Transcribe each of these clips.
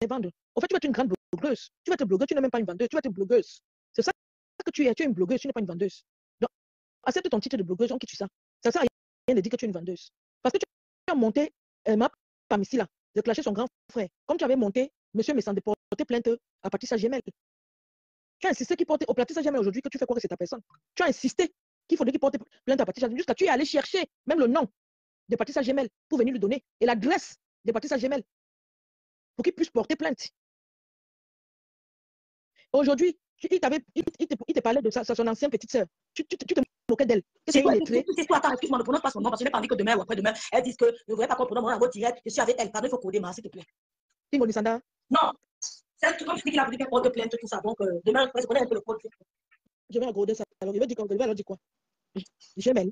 vendre. En fait, tu vas être une grande blogueuse. Tu vas être blogueuse, tu n'es même pas une vendeuse, tu vas être blogueuse. C'est ça que tu es une blogueuse, tu n'es pas une vendeuse. Donc, accepte ton titre de blogueuse, on quitte ça. Ça ne sert à rien de dire que tu es une vendeuse. Parce que tu as monté ma femme ici, là, de clasher son grand frère. Comme tu avais monté, monsieur Messan, de porter plainte à Patricia Gemel. Tu as insisté qu'il porte au Patricia Gemel aujourd'hui que tu fais quoi que c'est ta personne. Tu as insisté qu'il faudrait qu'il porte plainte à Patricia Gemel. Jusqu'à tu es allé chercher même le nom de Patricia Gemel pour venir lui donner et l'adresse de Patricia Gemel pour qu'il puisse porter plainte. Aujourd'hui, il te parlait de son ancienne petite sœur. Tu te moquais d'elle. Attends, excuse-moi, ne prononce pas son nom parce que je n'ai pas envie que demain ou après-demain, elle dise que je ne voudrais pas qu'on prononce mon nom direct. Je suis avec elle. Pardon, il faut coder, s'il te plaît. Timbo Nisanda. Non. C'est comme je dis qu'il a voulu qu'elle porte plainte, tout ça. Donc, demain, je connais un peu le code. Je vais regarder ça. Alors, il va dire quoi? Il va leur dire quoi? Gemel.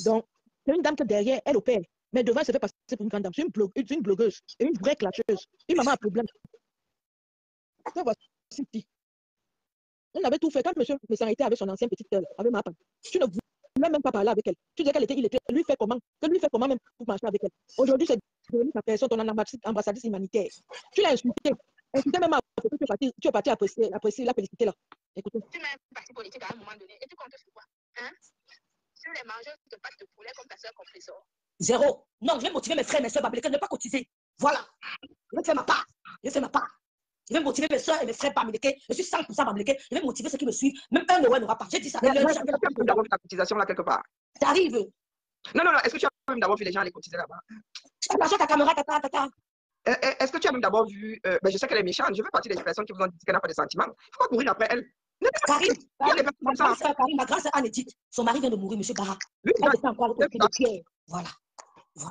Donc, c'est une dame que derrière, elle opère. Mais devant, elle se fait passer pour une grande dame. C'est une blogueuse. Et une vraie clasheuse. Une maman à problème. Voici. On avait tout fait. Quand monsieur s'arrêtait avec son ancienne petite sœur, avec ma femme, tu ne voulais même pas parler avec elle. Tu disais il était, lui fait comment? Que lui fait comment même pour marcher avec elle? Aujourd'hui, c'est devenu sa personne, ton ambassadrice humanitaire. Tu l'as insulté. Insulté même à tu es parti apprécier la félicité là. Écoutez. Tu mets un parti politique à un moment donné et tu comptes sur quoi? Hein? Sur les mangeurs de pâtes de poulet comme ta soeur compressor. Zéro. Non, je vais motiver mes frères et mes soeurs bamileke de ne pas cotiser. Voilà. Je vais faire ma part. Je vais motiver mes soeurs et mes frères bamileke. Je suis 100% bamileke. Je vais motiver ceux qui me suivent. Même un euro n'aura pas. J'ai dit ça. Tu as d'avoir vu la cotisation là quelque part. Ça arrive. Non. Est-ce que tu as même d'abord vu les gens aller cotiser là-bas? Tu as ta caméra, tata. Est-ce que tu as même d'abord vu... je sais qu'elle est méchante. Je fais partie des personnes qui vous ont dit qu'elle n'a pas de sentiments. Il ne faut pas courir après elle. Karim, ma grâce à Anne-Edith. Son mari vient de mourir, monsieur Barra. Oui, elle est encore au pied de pierre. Voilà.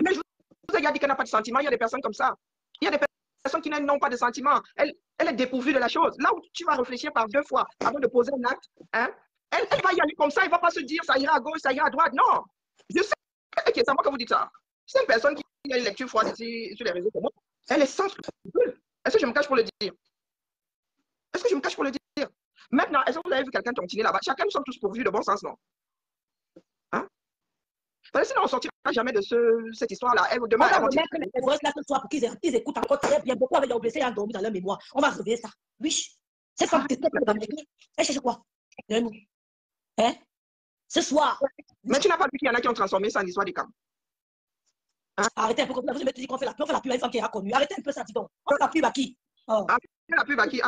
Mais je vous ai dit qu'elle n'a pas de sentiments. Il y a des personnes comme ça. Il y a des personnes qui n'ont pas de sentiments. Elle est dépourvue de la chose. Là où tu vas réfléchir par 2 fois avant de poser un acte, hein, elle va y aller comme ça. Elle ne va pas se dire ça ira à gauche, ça ira à droite. Non. Je sais que c'est moi que vous dites ça. C'est une personne qui a une lecture froide ici sur les réseaux comme moi. Elle est sans scrupule. Est-ce que je me cache pour le dire? Maintenant, est-ce que vous avez vu quelqu'un tontiner là-bas? Chacun, nous sommes tous pourvus de bon sens, non? Hein? Parce que sinon, on ne sortira jamais de cette histoire-là. Demain, on va remettre les voix là ce soir pour qu'ils écoutent encore très bien. Beaucoup avec leurs blessés et endormis dans leur mémoire. On va réveiller ça. Oui. C'est comme que elle cherche quoi? Hein? Ce soir. Mais tu n'as pas vu qu'il y en a qui ont transformé ça en histoire du camp. Hein? Arrêtez un peu. Vous me dites qu'on fait la pub à une femme qui est reconnue. Arrêtez un peu ça, dis donc. On fait la pub à qui? La pub à qui?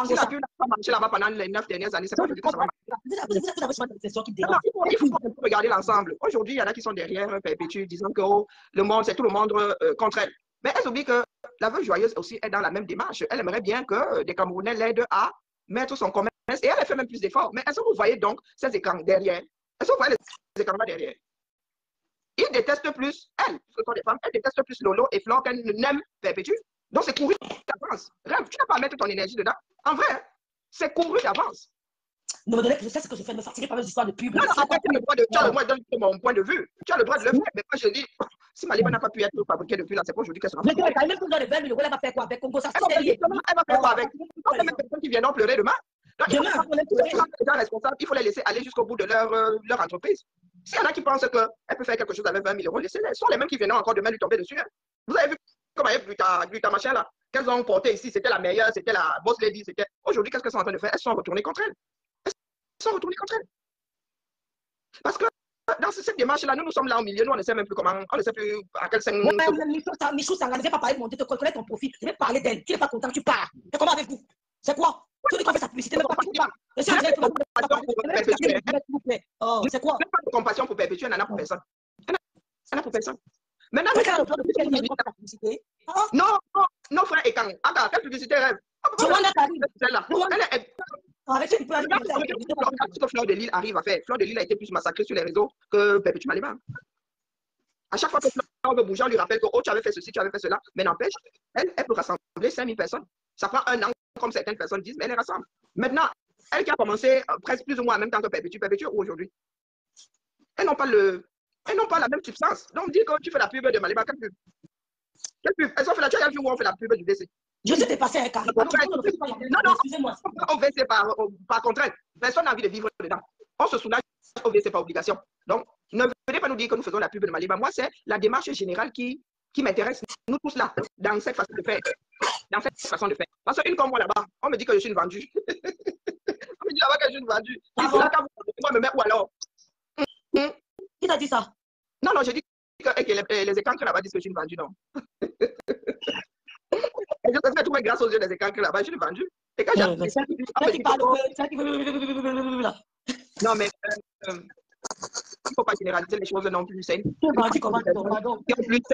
Si la pub n'a pas marché là-bas pendant les 9 dernières années, c'est pas que ça va marcher. Vous avez souvent des questions qui me dérangent. Il faut regarder l'ensemble. Aujourd'hui, il y en a qui sont derrière Perpétue, disant que le monde, c'est tout le monde contre elle. Mais elle oublie que la veuve joyeuse aussi est dans la même démarche. Elle aimerait bien que des Camerounais l'aident à mettre son commerce. Et elle fait même plus d'efforts. Mais est-ce que vous voyez donc ces écrans derrière? Est-ce que vous voyez les écrans derrière? Ils détestent plus, elles, ce sont des femmes, elles détestent plus Lolo et Flore qu'elles n'aiment Perpétue. Donc, c'est courir d'avance. Rêve, tu n'as pas à mettre ton énergie dedans. En vrai, c'est courir d'avance. Ne me donnez que je sais ce que je fais, ne me fatiguez pas mes histoires de pub. Non, après, tu as le droit de mon point de vue. Tu as le droit de le faire. Mais moi, je dis, si Maliba n'a pas pu être fabriquée depuis là, c'est pas aujourd'hui qu'elle sera fabriquée. Mais elle a même besoin de 20 000 €, elle va faire quoi avec Congo? Ça, elle va faire quoi avec? Ce sont les mêmes personnes qui viendront pleurer demain. Donc, les gens responsables, il faut les laisser aller jusqu'au bout de leur entreprise. S'il y en a qui pensent qu'elle peut faire quelque chose avec 20 000 €, laissez-les. Ce sont les mêmes qui viendront encore demain lui tomber dessus. Hein. Vous avez vu comment elle Gluta machin là, qu'elles ont porté ici, c'était la meilleure, c'était la boss lady, c'était. Aujourd'hui, qu'est-ce qu'elles sont en train de faire? Elles sont retournées contre elle. Parce que dans cette démarche-là, nous sommes là au milieu, nous on ne sait même plus comment, on ne sait plus à quel sens. Michou Sanga, ne vais pas parler de mon Dieu, te connais ton profil, je vais parler d'elle. Tu n'es pas content, tu pars. C'est comment avec vous? C'est quoi? Tu dis qu'on fait sa publicité, mais pas je suis en train de c'est quoi? Pas de compassion pour Perpétue, elle n'en a pour personne. Elle n'en a pour personne. Maintenant, non, frère Ekang. Attends, quelle publicité rêve? Ce que Fleur de Lille arrive à faire. Fleur de Lille a été plus massacrée sur les réseaux que Perpétue Maliba. À chaque fois que Fleur veut bouger, on lui rappelle que tu avais fait ceci, tu avais fait cela. Mais n'empêche, elle peut rassembler 5 000 personnes. Ça prend 1 an, comme certaines personnes disent, mais elle les rassemble. Maintenant, elle qui a commencé presque plus ou moins en même temps que Perpétue ou aujourd'hui. Elles n'ont pas la même substance. Donc, dis que tu fais la pub de Maliba, quelle pub? Elles ont fait la pub où on fait la pub du DC. Je suis dépassé un carré. Non, excusez-moi. Au WC par contrainte. Personne n'a envie de vivre dedans. On se soulage au WC par obligation. Donc, ne venez pas nous dire que nous faisons la pub de Maliba. Moi, c'est la démarche générale qui qui m'intéresse, nous tous là, dans cette façon de faire. Dans cette façon de faire. Parce qu'une comme moi là-bas, on me dit que je suis une vendue. On me dit là-bas que je suis une vendue. Ah Là, quand moi me mets où alors? Qui t'a dit ça? Non, non, je dis que les écancres là-bas disent que je suis une vendue, non. Et je te trouver grâce aux yeux des écancres là-bas, je suis une vendue. Et quand j'ai non, mais il ne faut pas généraliser les choses non plus. Ces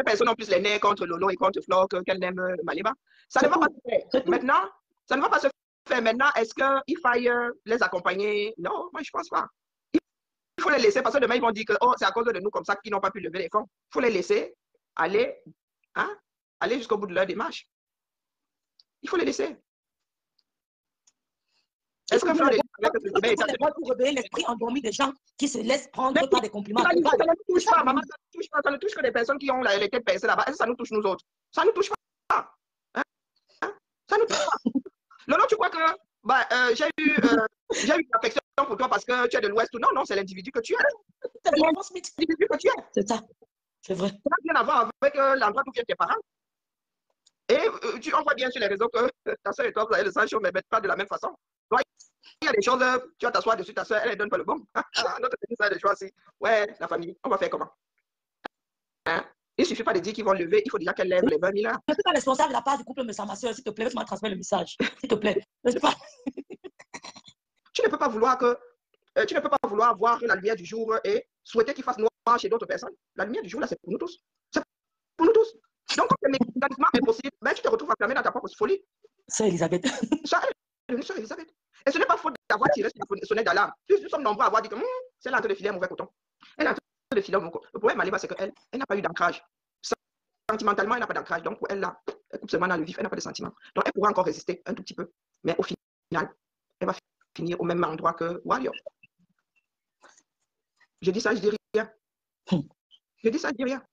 personnes ont plus les nerfs contre Lolo et contre Flore qu'elles n'aiment Maliba. Ça ne va pas se faire. Maintenant, ça ne va pas se faire. Maintenant, est-ce qu'il faille les accompagner? Non, moi, je ne pense pas. Il faut les laisser parce que demain, ils vont dire que oh, c'est à cause de nous comme ça qu'ils n'ont pas pu lever les fonds. Il faut les laisser aller, hein, aller jusqu'au bout de leur démarche. Il faut les laisser. Est-ce que Flore pour réveiller l'esprit endormi des gens qui se laissent prendre par des compliments? Ça ne nous touche pas, maman, ça ne touche pas. Ça ne touche que des personnes qui ont les têtes percées là-bas. Est-ce que ça nous touche nous autres? Ça ne nous touche pas. Hein? Ça ne nous touche pas. Lolo, tu crois que bah, j'ai eu une affection pour toi parce que tu es de l'Ouest? Non, non, c'est l'individu que tu es. C'est l'individu que tu es. C'est ça. C'est vrai. Ça n'a rien à voir avec l'endroit d'où viennent tes parents. Et on voit bien sur les réseaux que ta soeur et toi, vous avez le sang chaud, mais pas de la même façon. Donc, il y a des choses, tu vas t'asseoir dessus, ta soeur, elle ne donne pas le bon. Notre petit ça, des choix aussi. Ouais, la famille, on va faire comment? Hein? Il ne suffit pas de dire qu'ils vont lever, il faut déjà qu'elle lève les 20 000 là. Je ne suis pas responsable de la part du couple, mais ça, ma soeur, s'il te plaît, laisse-moi transmettre le message. S'il te plaît. Tu ne peux pas vouloir que. Tu ne peux pas vouloir voir la lumière du jour et souhaiter qu'il fasse noir chez d'autres personnes. La lumière du jour, là, c'est pour nous tous. C'est pour nous tous. Donc, quand c'est mécaniquement impossible, ben, tu te retrouves enfermé dans ta propre folie. C'est Elisabeth. Ça, elle est devenue sœur Elisabeth. Et ce n'est pas faute d'avoir tiré sur la sonnette d'alarme. Nous sommes nombreux à avoir dit que c'est là en train de filer un mauvais coton. Elle est en train de filer un mauvais coton. Le problème, Maliba, c'est qu'elle n'a pas eu d'ancrage. Sentimentalement, elle n'a pas d'ancrage. Donc, pour elle, là, elle coupe seulement dans le vif, elle n'a pas de sentiments. Donc, elle pourra encore résister un tout petit peu. Mais au final, elle va finir au même endroit que Warrior. Je dis ça, je dis rien. Je dis ça, je dis rien.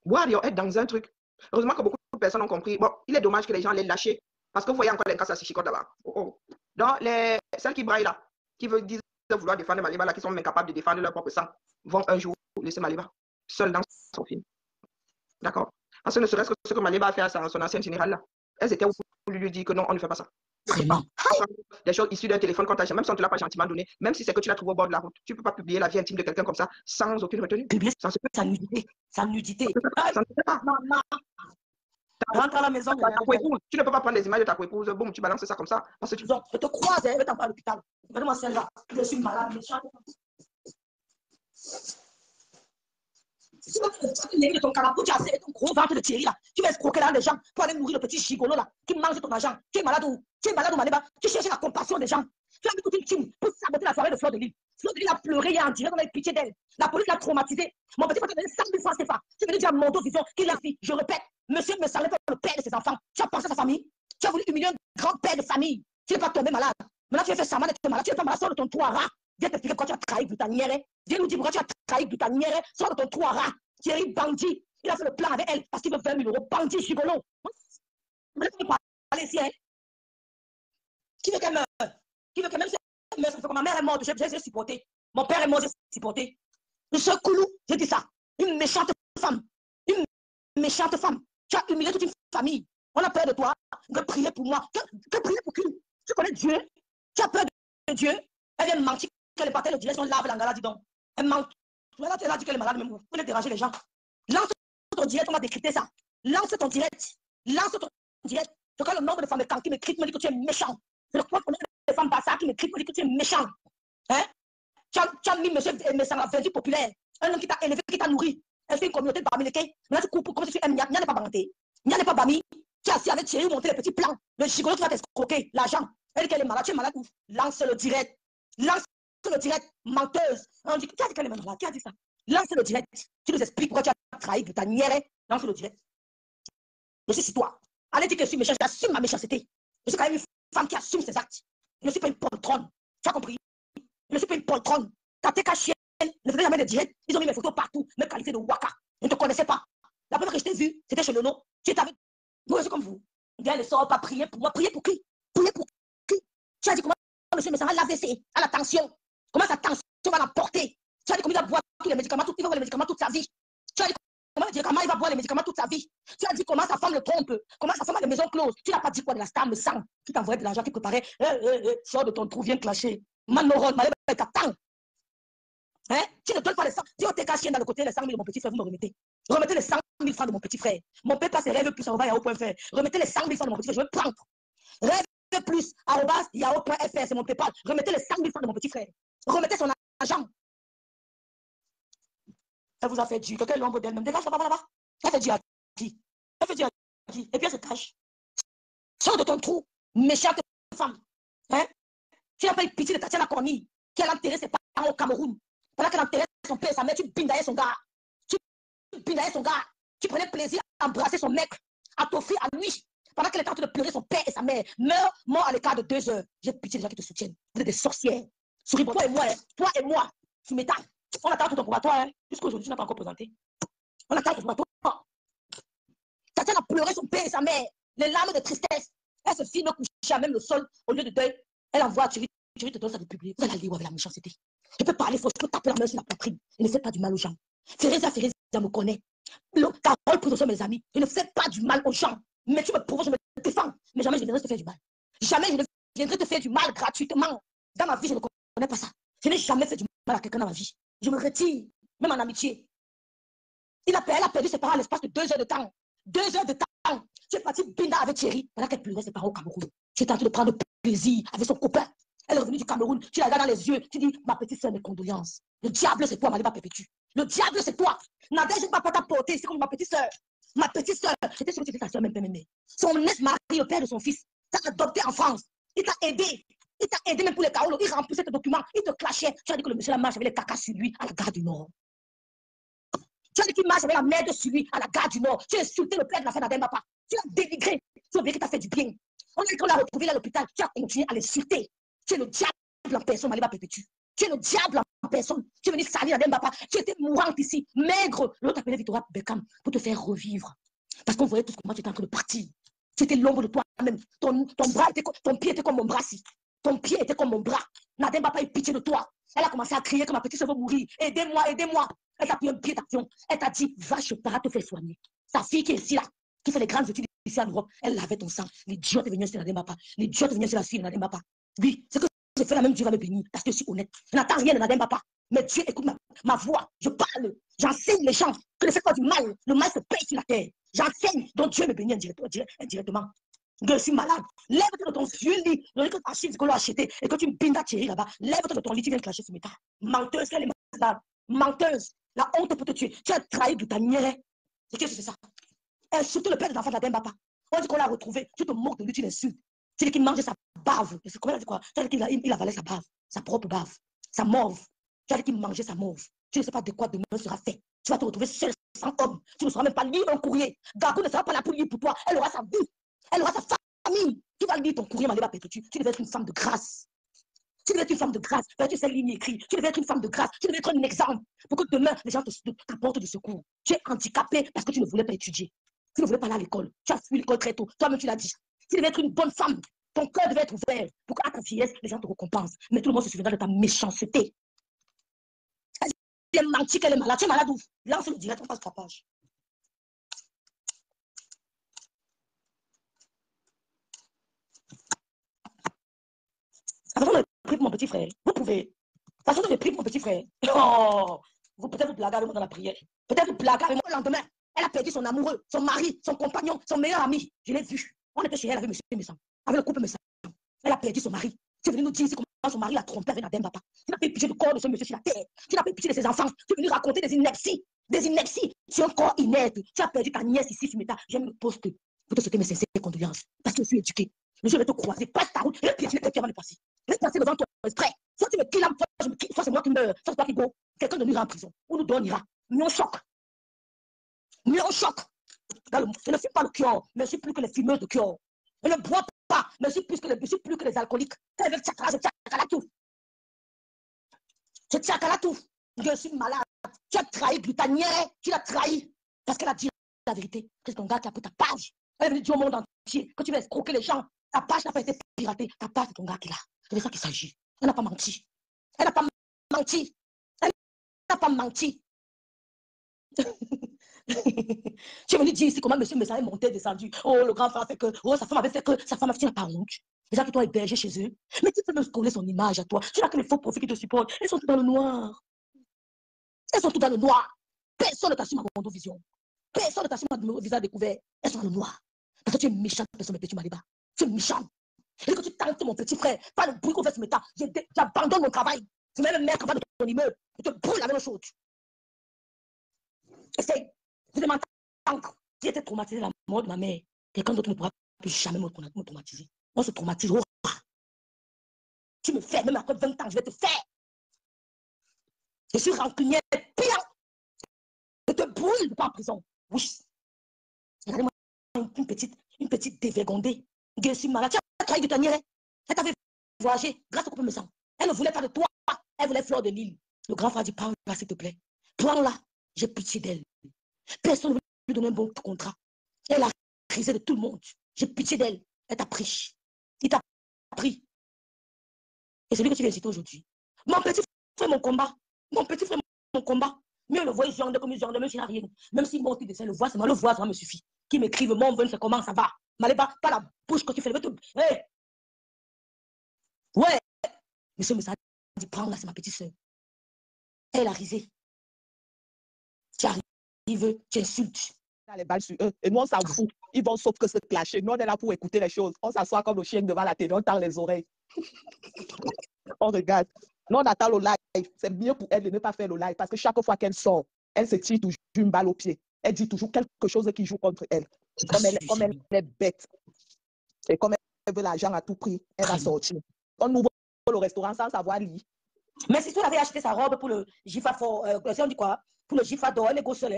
Warrior est dans un truc. Heureusement que beaucoup de personnes ont compris. Bon, il est dommage que les gens l'aient lâché. Parce que vous voyez encore les cas à Chichicote là-bas. Donc, celles qui braillent là, qui disent vouloir défendre Maliba, là, qui sont incapables de défendre leur propre sang, vont un jour laisser Maliba seul dans son film. D'accord? Parce que ne serait-ce que ce que Maliba a fait à son ancienne générale là, elles étaient où pour lui dire que non, on ne fait pas ça. Vraiment. Des choses issues d'un téléphone qu'on t'a même si on ne te l'a pas gentiment donné, même si c'est que tu l'as trouvé au bord de la route, tu ne peux pas publier la vie intime de quelqu'un comme ça sans aucune retenue. Publier sa nudité. Sa nudité. Ça ne se fait pas. Rentre à la maison. Tu ne peux pas prendre les images de ta coépouse, boum, tu balances ça comme ça. Parce que tu... Je te croise, je vais t'envoyer à l'hôpital. Donne-moi celle-là. Je suis malade, méchante. Si tu veux ton carapou, tu as ton gros ventre de Thierry là. Tu vas escroquer là les gens pour aller nourrir le petit gigolo là qui mange ton argent. Tu es malade ou Maliba? Tu cherches la compassion des gens. Tu as mis toute une team pour saboter la soirée de Flore de Lille. Flore de Lille a pleuré hier en direct, on a eu pitié d'elle. La police l'a traumatisée. Mon petit frère t'a donné 100 000 francs CFA. Tu es venu dire à Mondo Vision qu'il a fait. Je répète, monsieur me semblait pas le père de ses enfants. Tu as pensé à sa famille. Tu as voulu humilier un grand-père de famille. Tu n'es pas tombé malade. Maintenant, tu as fait semblant d'être malade. Tu n'es pas malade, sors de ton trou à rat. Viens t'expliquer pourquoi tu as trahi Boutanière. Viens nous dire pourquoi tu as trahi Boutanière. Sors de ton trou à rat. Thierry bandit. Il a fait le plan avec elle parce qu'il veut 20 000 euros. Bandit gigolo. Maintenant, tu parler ici, hein. Qui veut qu'elle meure? Qui veut que même si elle meurt, ça fait que ma mère est morte, j'ai supporté. Mon père est mort, j'ai supporté. Ce Koulou, j'ai dit ça. Une méchante femme. Une méchante femme. Tu as humilié toute une famille. On a peur de toi. De prier pour moi. Que prier pour qui? Tu connais Dieu? Tu as peur de Dieu? Elle vient mentir qu'elle est partie de direction lave l'angala, dis donc. Elle ment. Voilà, tu as dit qu'elle est malade, même vous voulez déranger les gens. Lance ton direct, on va décrypter ça. Lance ton direct. Lance ton direct. Je crois le nombre de femmes qui m'écrivent, me dit que tu es méchant. Je crois qu'on a des femmes par ça qui m'écrivent, me dit que tu es méchant. Hein? Tu as mis monsieur Messanga vendu populaire. Un homme qui t'a élevé, qui t'a nourri. Elle fait une communauté de Bamileke. Maintenant, tu coupes comme si tu aimes. Nya n'est pas banté. Nya n'est pas Bami. Tu as assis avec Thierry, monter les petits plans. Le gigolo qui va t'escroquer l'argent. Elle dit qu'elle est malade. Tu es malade où? Lance le direct. Lance le direct. Menteuse. On dit, qui a dit qu'elle est malade? Qui a dit ça? Lance le direct. Tu nous expliques pourquoi tu as trahi ta nière. Lance le direct. Je suis sur toi. Allez dire que je suis méchant. J'assume ma méchanceté. Je suis quand même une femme qui assume ses actes. Je ne suis pas une poltronne. Tu as compris? Je ne suis pas une poltronne. T'as tes chienne ne faisait jamais de directs. Ils ont mis mes photos partout, mes qualités de waka. Je ne te connaissais pas. La première que je t'ai vue, c'était chez Lolo. Tu étais avec. Vous, c'est comme vous. Viens, ne sort pas prier pour moi. Prier pour qui? Prier pour qui? Tu as dit comment monsieur Messanga l'AVC, à la tension. Comment sa tension va l'emporter? Tu as dit comment il va boire tous les médicaments, il va boire les médicaments toute sa vie. Tu as dit comment médicaments, comment il va boire les médicaments toute sa vie. Tu as dit comment sa femme le trompe, comment sa femme a des maisons closes. Tu n'as pas dit quoi de la star, le sang, qui t'envoyait de l'argent, qui préparait. Sors de ton trou, viens clasher. Manoron, Malé, t'attends. Hein? Tu ne donnes pas les 100. Dis au TK chien dans le côté, les 100 000 de mon petit frère, vous me remettez. Remettez les 100 000 francs de mon petit frère. Mon père passe ses rêves plus, arrobas, yahoo.fr. Remettez les 100 000 francs de mon petit frère, je vais prendre. Rêve plus, arrobas, yahoo.fr, c'est mon PayPal. Remettez les 100 000 francs de mon petit frère. Remettez son argent. Elle vous a fait dire, quelqu'un l'ombre d'elle-même. Dégage là-bas. Elle fait dire à qui? Elle fait dire à qui? Et puis elle se cache. Sors de ton trou, méchante femme. Hein? Tu n'as pas eu pitié de Tatiana Corny, qui a enterré ses parents au Cameroun. Pendant qu'elle enterrait son père et sa mère, tu bindaillais son gars. Tu prenais plaisir à embrasser son mec, à t'offrir à lui. Pendant qu'elle était en train de pleurer son père et sa mère. Mort à l'écart de 2 heures. J'ai pitié des gens qui te soutiennent. Vous êtes des sorcières. Souris, toi et moi, tu m'étales. On attend tout ton probatoire, hein. Jusqu'aujourd'hui, tu n'as pas encore présenté. On attend ton probatoire. Tatiana a pleuré son père et sa mère. Les larmes de tristesse. Elle se filme coucher à même le sol au lieu de deuil. Elle envoie à Thierry te donne ça de publier. Vous allez aller où avec la méchanceté? Je peux parler faux, je peux taper la main sur la poitrine. Et ne faites pas du mal aux gens. Férésia me connaît. Carole Pouzo sont mes amis. Je ne fais pas du mal aux gens. Mais tu me provoques, je me défends. Mais jamais je ne viendrai te faire du mal. Jamais je ne viendrai te faire du mal gratuitement. Dans ma vie, je ne connais pas ça. Je n'ai jamais fait du mal à quelqu'un dans ma vie. Je me retire, même en amitié. Elle a perdu ses parents à l'espace de 2 heures de temps. 2 heures de temps. Tu es parti binda avec Thierry pendant qu'elle pleurait ses parents au Cameroun. Tu es en train de prendre plaisir avec son copain. Elle est revenue du Cameroun. Tu la regardes dans les yeux. Tu dis, ma petite soeur, mes condoléances. Le diable, c'est toi, Maliba Perpétue. Le diable, c'est toi. Nadège ne va pas t'apporter. C'est comme ma petite soeur. Ma petite soeur. J'étais sûre que c'était ta soeur, même. Son ex-mari, le père de son fils, t'a adopté en France. Il t'a aidé. Il t'a aidé même pour les caolos. Il remplissait tes documents. Il te clashait. Tu as dit que le monsieur la marche avec les cacas sur lui à la gare du Nord. Tu as dit qu'il marche avec la merde sur lui à la gare du Nord. Tu as insulté le père de la femme d'Adembapa. Tu l'as dénigré. Tu as oublié qu'il t'a fait du bien. On a dit qu'on l'a retrouvé à l'hôpital. Tu as continué à l'insulter. Tu es le diable en personne, Maliba Perpétue. Tu es le diable en personne. Tu es venu salir Adembapa. Tu étais mourante ici, maigre. L'autre appelait Victoria Beckham pour te faire revivre. Parce qu'on voyait tout ce que moi, tu étais en train de partir. Tu étais l'ombre de toi-même. Ton pied était comme mon bras ici. Ton pied était comme mon bras. Nadembapa a eu pitié de toi. Elle a commencé à crier que ma petite soeur veut mourir. Aidez-moi, aidez-moi. Elle t'a pris un pied d'action. Elle t'a dit, va chez Para te faire soigner. Sa fille qui est ici là, qui fait les grandes études ici en Europe, elle lavait ton sang. L'idiot est venu sur Nadembapa. L'idiot est venu sur la fille de Nadembapa. Oui, c'est que je fais la même, Dieu va me bénir parce que je suis honnête. Je n'attends rien de Nadembapa. Mais Dieu écoute ma voix. Je parle. J'enseigne les gens que ne faites pas du mal. Le mal se paye sur la terre. J'enseigne. Donc Dieu me bénit indirectement. Je suis malade. Lève-toi de ton vieux lit, le lit que Achille que l'on a acheté et que tu me bindes à Thierry là-bas. Lève-toi de ton lit, tu viens clasher ce métal. Menteuse, qu'elle est malade. Menteuse. La honte pour te tuer. Tu as trahi de ta nière. Et qu'est-ce que c'est ça? Surtout le père de l'enfant de la Dembapa. On dit qu'on l'a retrouvé. Tu te moques de lui, tu l'insultes. Tu dis qu'il mangeait sa bave. Comment dit quoi? Tu as dit qu'il avalait sa bave. Sa propre bave. Sa morve. Tu as dit qu'il mangeait sa morve. Tu ne sais pas de quoi demain sera fait. Tu vas te retrouver seul, sans homme. Tu ne sauras même pas lire un courrier. Gagou ne sera pas là pour lire pour toi. Elle aura sa vie. Elle aura sa famille. Tu vas lire ton courrier, Maliba Perpétue. Tu devais être une femme de grâce. Tu devais être une femme de grâce. Tu sais lignes écrites. Tu devais être une femme de grâce. Tu devais être un exemple pour que demain, les gens t'apportent du secours. Tu es handicapé parce que tu ne voulais pas étudier. Tu ne voulais pas aller à l'école. Tu as fui l'école très tôt. Toi-même, tu l'as dit. Tu devais être une bonne femme. Ton cœur devait être ouvert pour qu'à ta vieillesse, les gens te récompensent. Mais tout le monde se souviendra de ta méchanceté. Tu es menti qu'elle est malade. Tu es malade où? Lance le direct, on passe ta page. Façon de prier pour mon petit frère. Vous pouvez. Façon de prier pour mon petit frère. Oh, peut-être vous blaguez avec moi dans la prière. Peut-être vous blaguez avec moi le lendemain. Elle a perdu son amoureux, son mari, son compagnon, son meilleur ami. Je l'ai vu. On était chez elle avec M. Messam, avec le couple Messam. Elle a perdu son mari. Tu es venu nous dire comment son mari l'a trompé avec Nadembapa. Tu n'as pas eu pitié du corps de ce monsieur sur la terre. Tu n'as pas eu pitié de ses enfants. Tu es venu raconter des inepties. Des inepties. C'est un corps inerte. Tu as perdu ta nièce ici sur Meta. J'aime le poste pour te souhaiter mes sincères condoléances. Parce que je suis éduquée. Le jour de te croiser, passe ta route et le piétiner quelqu'un avant de passer. Laisse passer devant toi exprès. Soit tu me kills, soit je me kill, soit c'est moi qui meurs, soit c'est toi qui go. Quelqu'un de nous ira en prison. Ou nous donnera. Mais on choque. Mais on choque. Je ne fume pas le cure, mais je suis plus que les fumeuses de cure. Je ne bois pas, mais je suis plus que les alcooliques. Quand avec Tchakala, je Tchakala tout. Je Tchakala tout. Je suis malade. Tu as trahi Glutanière, tu l'as trahi. Parce qu'elle a dit la vérité. C'est ton gars qui a pris ta page. Elle est venue dire au monde entier que tu vas escroquer les gens. Ta page n'a pas été piratée. Ta page, c'est ton gars qui est là. C'est de ça qu'il s'agit. Elle n'a pas menti. Elle n'a pas menti. Elle n'a pas menti. Tu es venu dire ici comment monsieur Messa est monté, descendu. Oh, le grand frère a fait que, oh, sa femme avait fait que, sa femme a fait pas honte. Les gens qui t'ont hébergé chez eux. Mais tu peux me coller son image à toi. Tu n'as que les faux profils qui te supportent. Elles sont toutes dans le noir. Elles sont toutes dans le noir. Personne ne t'assume à mon vision. Personne ne t'assume à mon visage découvert. Elles sont dans le noir. Parce que tu es méchant, personne ne peut te marier. Tu es méchant. Et que tu tentes mon petit frère, pas le bruit qu'on fait ce matin. J'abandonne mon travail. Je vais me mettre en bas de ton immeuble. Je te brûle la même chose. Essaye. Je demande encore. Si j'étais traumatisé de la mort de ma mère, quelqu'un d'autre ne pourra plus jamais me traumatiser. On se traumatise. Oh. Tu me fais, même après 20 ans, je vais te faire. Je suis rancunière, pire. Je te brûle pas en prison. Oui. Regardez-moi une petite dévergondée. Je suis malade. Tu as trahi de ta nière. Elle t'avait voyagé grâce au couple maison. Elle ne voulait pas de toi. Elle voulait Fleur de Lille. Le grand frère dit, prends-la, s'il te plaît. Prends-la. J'ai pitié d'elle. Personne ne veut lui donner un bon contrat. Elle a risé de tout le monde. J'ai pitié d'elle. Elle t'a pris. Il t'a pris. Et celui que tu viens citer aujourd'hui. Mon petit frère, mon combat. Mon petit frère, mon combat. Mieux le voir genre comme genre, même s'il n'a rien. Même s'il monte, il descend, le voit, c'est moi, le voir, ça me suffit. Qui m'écrive, mon veut, c'est comment ça va. M'allez pas la bouche quand tu fais le tout. Hey. Ouais. Monsieur Messa dit, prends-la, c'est ma petite soeur. Elle a risé. Tu arrives, tu insultes. Les balles sur eux. Et nous, on s'en fout. Ils vont sauf que se clasher. Nous, on est là pour écouter les choses. On s'assoit comme le chien devant la télé, on tend les oreilles. On regarde. Nous, on attend le live. C'est mieux pour elle de ne pas faire le live parce que chaque fois qu'elle sort, elle se tire toujours une balle au pied. Elle dit toujours quelque chose qui joue contre elle. Comme elle est bête. Et comme elle veut l'argent à tout prix, elle va sortir. On ouvre le restaurant sans savoir lire. Mais si tu avais acheté sa robe pour le GIFA, on dit quoi? Pour le GIFA d'or, elle est go seule.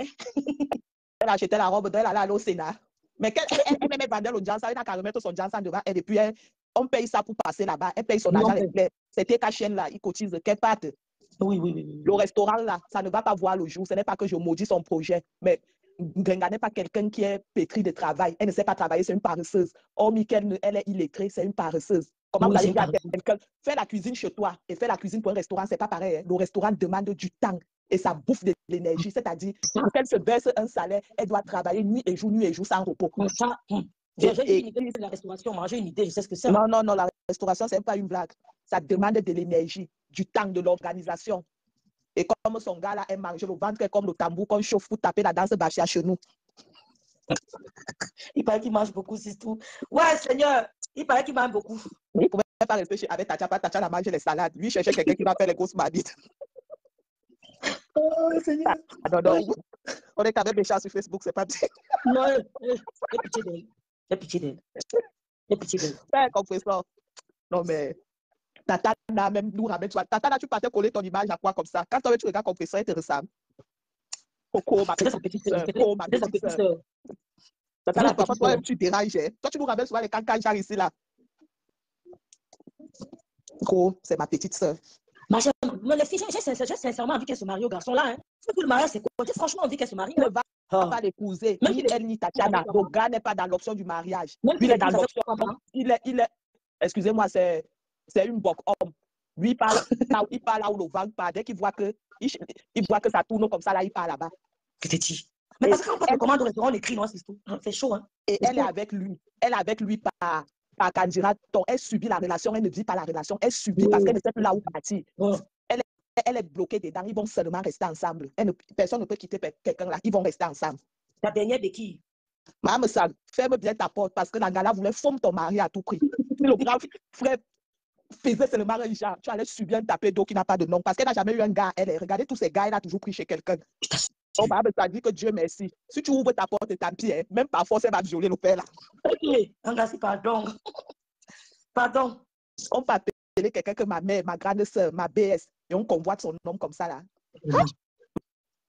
Elle a acheté la robe d'or, elle allait au Sénat. Mais elle même vendait le Jansan, elle n'a qu'à remettre son Jansan devant elle. Et puis, on paye ça pour passer là-bas. Elle paye son argent. C'était qu'à chaîne là, il cotise. Quelle patte? Oui. Le restaurant là, ça ne va pas voir le jour. Ce n'est pas que je maudis son projet. Mais Grenga n'est pas quelqu'un qui est pétri de travail. Elle ne sait pas travailler, c'est une paresseuse. Hormis qu'elle est illettrée, c'est une paresseuse. Comment vous allez dire à quelqu'un, fais la cuisine chez toi et fais la cuisine pour un restaurant, c'est pas pareil. Hein? Le restaurant demande du temps et ça bouffe de l'énergie. C'est-à-dire, pour qu'elle se verse un salaire, elle doit travailler nuit et jour sans repos. J'ai une idée de la restauration, moi j'ai une idée, je sais ce que c'est. Non, la restauration, ce n'est pas une blague. Ça demande de l'énergie, du temps, de l'organisation. Et comme son gars là, elle mange le ventre comme le tambour qu'on chauffe pour taper la danse bachia chez nous. Il paraît qu'il mange beaucoup, c'est tout. Ouais, Seigneur, il paraît qu'il mange beaucoup. Il ne pouvait pas rester avec Tacha, pas Tacha, la manger les salades. Lui, cherchait quelqu'un qui va faire les grosses marmites. Oh, Seigneur. Non. On est quand même méchants sur Facebook, c'est pas bien. Non, j'ai pitié d'elle. J'ai pitié d'elle. Fais compris ça. Non, mais Tata n'a même nous ramène. Tata, là, tu partais coller ton image à quoi comme ça? Quand tu regardes compris ça, elle te ressemble. Coco, ma petite soeur. Tata, là, toi, tu déranges. Toi, tu nous ramènes souvent les cancages ici, là. Coco, c'est ma petite soeur. Mais les filles, j'ai sincèrement envie qu'elle se marie au garçon là. Hein. Pour le mariage, c'est quoi? J'ai franchement envie qu'elle se marie. Elle ne va pas l'épouser. Ni elle, ni Tatiana. Le gars n'est pas dans l'option du mariage. Lui, il est dans l'option. Il est, excusez-moi, c'est une boc homme. Lui, il parle là où le vent part. Dès qu'il voit que ça tourne comme ça, là, il part là-bas. Petit. Mais parce que quand on commande au restaurant, on écrit, non, c'est tout. C'est chaud, hein. Et elle est avec lui. Elle est avec lui par candidat. Elle subit la relation. Elle ne vit pas la relation. Elle subit parce qu'elle ne sait plus là où partir. Elle est bloquée dedans. Ils vont seulement rester ensemble. Personne ne peut quitter quelqu'un là. Ils vont rester ensemble. Ta dernière béquille. Maman, ça, ferme bien ta porte parce que la gala voulait fondre ton mari à tout prix. Si le grand frère faisait seulement un genre, tu allais subir un tapé d'eau qui n'a pas de nom parce qu'elle n'a jamais eu un gars. Regardez tous ces gars, elle a toujours pris chez quelqu'un. Oh, maman, ça dit que Dieu merci. Si tu ouvres ta porte et tant pis, même par force, elle va violer le père là. Ok, Angassi, pardon. Pardon. On peut appeler quelqu'un que ma mère, ma grande soeur, ma BS, et on convoite son nom comme ça là.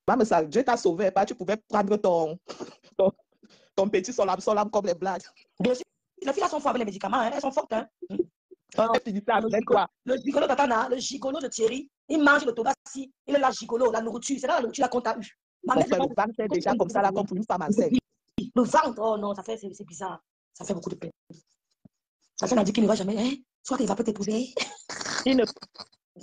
Maman, ça, Dieu t'a sauvé, pas tu pouvais prendre ton petit solam comme les blagues. Bien sûr, les filles là sont fortes avec les médicaments, hein, elles sont fortes. Hein. Le gigolo d'Atana, le gigolo de Thierry, il mange le tobassi, il est là gigolo, la nourriture, c'est là la nourriture qu'on t'a eu. Le ventre c'est déjà comme ça là, comme pour une femme enceinte. Le ventre, oh non, c'est bizarre. Ça fait beaucoup de peine. Quelqu'un a dit qu'il ne va jamais, hein? Soit qu'il va peut-être t'épouser.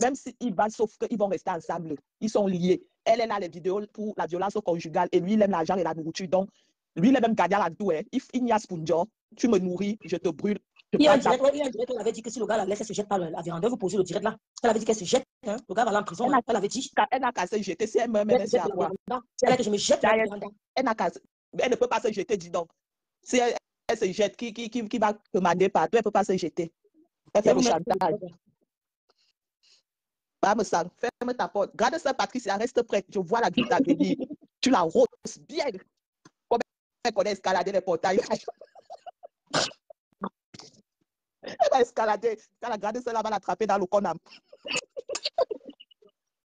même s'ils va, sauf qu'ils vont rester ensemble. Ils sont liés. Elle a les vidéos pour la violence conjugale et lui, il aime l'argent et la nourriture. Donc, lui, il est même gagnant là-dedans. Il n'y a Spunjo, tu me nourris, je te brûle. Il y a un direct, elle avait dit que si le gars la laisse, elle se jette par la véranda. Vous posez le direct là. Elle avait dit qu'elle se jette. Hein. Le gars va aller en prison. Elle avait dit. Elle n'a qu'à se jeter. Si elle me met, c'est à quoi? C'est là que je me jette la véranda. Elle ne peut pas se jeter, dis donc. Si elle se jette, qui va commander partout, elle ne peut pas se jeter. Elle fait le chantage. Ferme ta porte. Garde ça, Patricia, reste prête. Je vois la goutte à venir. Tu la rôtes bien. Comme elle connaît escalader les portails. Elle va escalader. Quand la garde ça, elle va l'attraper dans le conam.